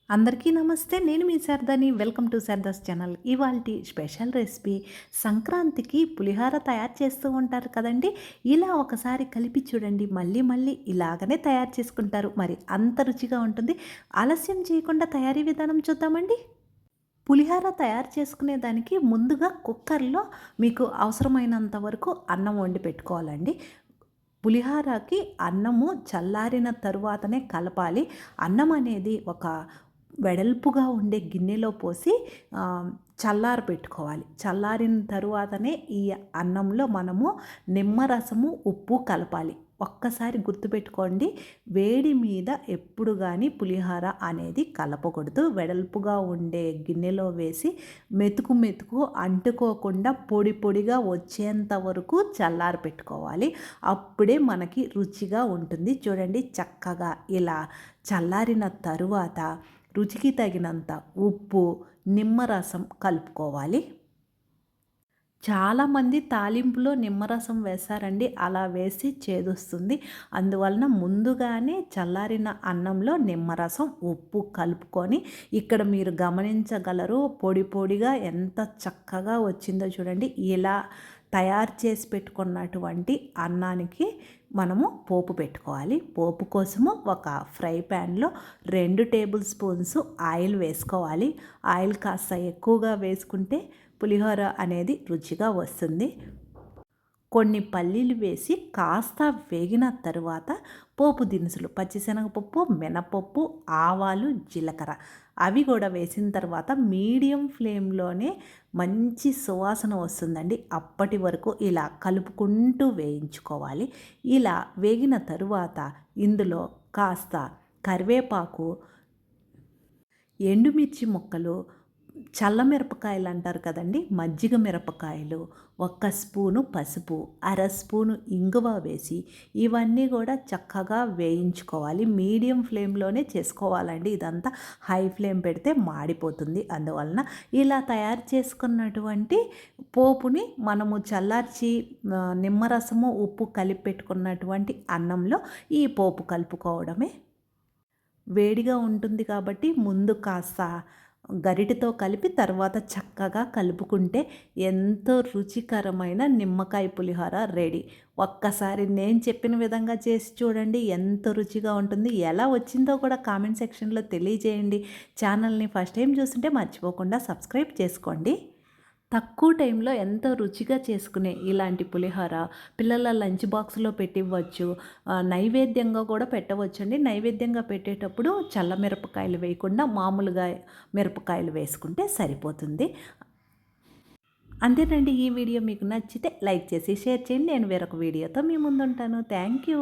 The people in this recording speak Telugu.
అందరికీ నమస్తే. నేను మీ శారదాని. Welcome to Sharada's channel. ఇవాల్టి స్పెషల్ రెసిపీ సంక్రాంతికి పులిహోర తయారు చేస్తూ ఉంటారు కదండీ! ఇలా ఒకసారి కలిపి చూడండి. మళ్ళీ మళ్ళీ ఇలాగనే తయారు చేసుకుంటారు. మరి అంత రుచిగా ఉంటుంది. ఆలస్యం చేయకుండా తయారీ విధానం చూద్దామండి. పులిహోర తయారు చేసుకునే దానికి ముందుగా కుక్కర్‌లో మీకు అవసరమైనంత వరకు అన్నం వండి పెట్టుకోవాలండి. పులిహోరకి అన్నము చల్లారిన తరువాతనే కలపాలి. అన్నం అనేది ఒక వెడల్పుగా ఉండే గిన్నెలో పోసి చల్లారబెట్టుకోవాలి. చల్లారిన తరువాతనే ఈ అన్నంలో మనము నిమ్మరసము, ఉప్పు కలపాలి. ఒక్కసారి గుర్తుపెట్టుకోండి. వేడి మీద ఎప్పుడు కానీ పులిహోర అనేది కలపకూడదు. వెడల్పుగా ఉండే గిన్నెలో వేసి మెతుకు మెతుకు అంటుకోకుండా పొడి పొడిగా వచ్చేంత వరకు చల్లారబెట్టుకోవాలి. అప్పుడే మనకి రుచిగా ఉంటుంది. చూడండి, చక్కగా ఇలా చల్లారిన తరువాత రుచికి తగినంత ఉప్పు, నిమ్మరసం కలుపుకోవాలి. చాలామంది తాలింపులో నిమ్మరసం వేశారండి. అలా వేసి చేదొస్తుంది. అందువలన ముందుగానే చల్లారిన అన్నంలో నిమ్మరసం, ఉప్పు కలుపుకొని ఇక్కడ మీరు గమనించగలరు. పొడి పొడిగా ఎంత చక్కగా వచ్చిందో చూడండి. ఇలా తయారు చేసి పెట్టుకున్నటువంటి అన్నానికి మనము పోపు పెట్టుకోవాలి. పోపు కోసము ఒక ఫ్రై ప్యాన్లో 2 టేబుల్ స్పూన్స్ ఆయిల్ వేసుకోవాలి. ఆయిల్ కాస్త ఎక్కువగా వేసుకుంటే పులిహోర అనేది రుచిగా వస్తుంది. కొన్ని పల్లీలు వేసి కాస్త వేగిన తరువాత పోపు దినుసులు పచ్చిశనగపప్పు, మినపప్పు, ఆవాలు, జీలకర్ర అవి కూడా వేసిన తర్వాత మీడియం ఫ్లేమ్లోనే మంచి సువాసన వస్తుందండి. అప్పటి వరకు ఇలా కలుపుకుంటూ వేయించుకోవాలి. ఇలా వేగిన తరువాత ఇందులో కాస్త కరివేపాకు, ఎండుమిర్చి ముక్కలు, చల్లమిరపకాయలు అంటారు కదండి, మజ్జిగ మిరపకాయలు, 1 స్పూను పసుపు, అర స్పూను ఇంగువ వేసి ఇవన్నీ కూడా చక్కగా వేయించుకోవాలి. మీడియం ఫ్లేమ్లోనే చేసుకోవాలండి. ఇదంతా హై ఫ్లేమ్ పెడితే మాడిపోతుంది. అందువలన ఇలా తయారు చేసుకున్నటువంటి పోపుని మనము చల్లార్చి నిమ్మరసము, ఉప్పు కలిపి పెట్టుకున్నటువంటి అన్నంలో ఈ పోపు కలుపుకోవడమే. వేడిగా ఉంటుంది కాబట్టి ముందు కాస్త గరిటెతో కలిపి తర్వాత చక్కగా కలుపుకుంటే ఎంతో రుచికరమైన నిమ్మకాయ పులిహోర రెడీ. ఒక్కసారి నేను చెప్పిన విధంగా చేసి చూడండి, ఎంత రుచిగా ఉంటుంది. ఎలా వచ్చిందో కూడా కామెంట్ సెక్షన్లో తెలియజేయండి. ఛానల్ని ఫస్ట్ టైం చూస్తుంటే మర్చిపోకుండా సబ్స్క్రైబ్ చేసుకోండి. తక్కువ టైంలో ఎంతో రుచిగా చేసుకునే ఇలాంటి పులిహోర పిల్లల లంచ్ బాక్స్లో పెట్టివ్వచ్చు. నైవేద్యంగా కూడా పెట్టవచ్చండి. నైవేద్యంగా పెట్టేటప్పుడు చల్ల మిరపకాయలు వేయకుండా మామూలుగా మిరపకాయలు వేసుకుంటే సరిపోతుంది. అంతేనండి. ఈ వీడియో మీకు నచ్చితే లైక్ చేసి షేర్ చేయండి. నేను వేరొక వీడియోతో మీ ముందుంటాను. Thank you.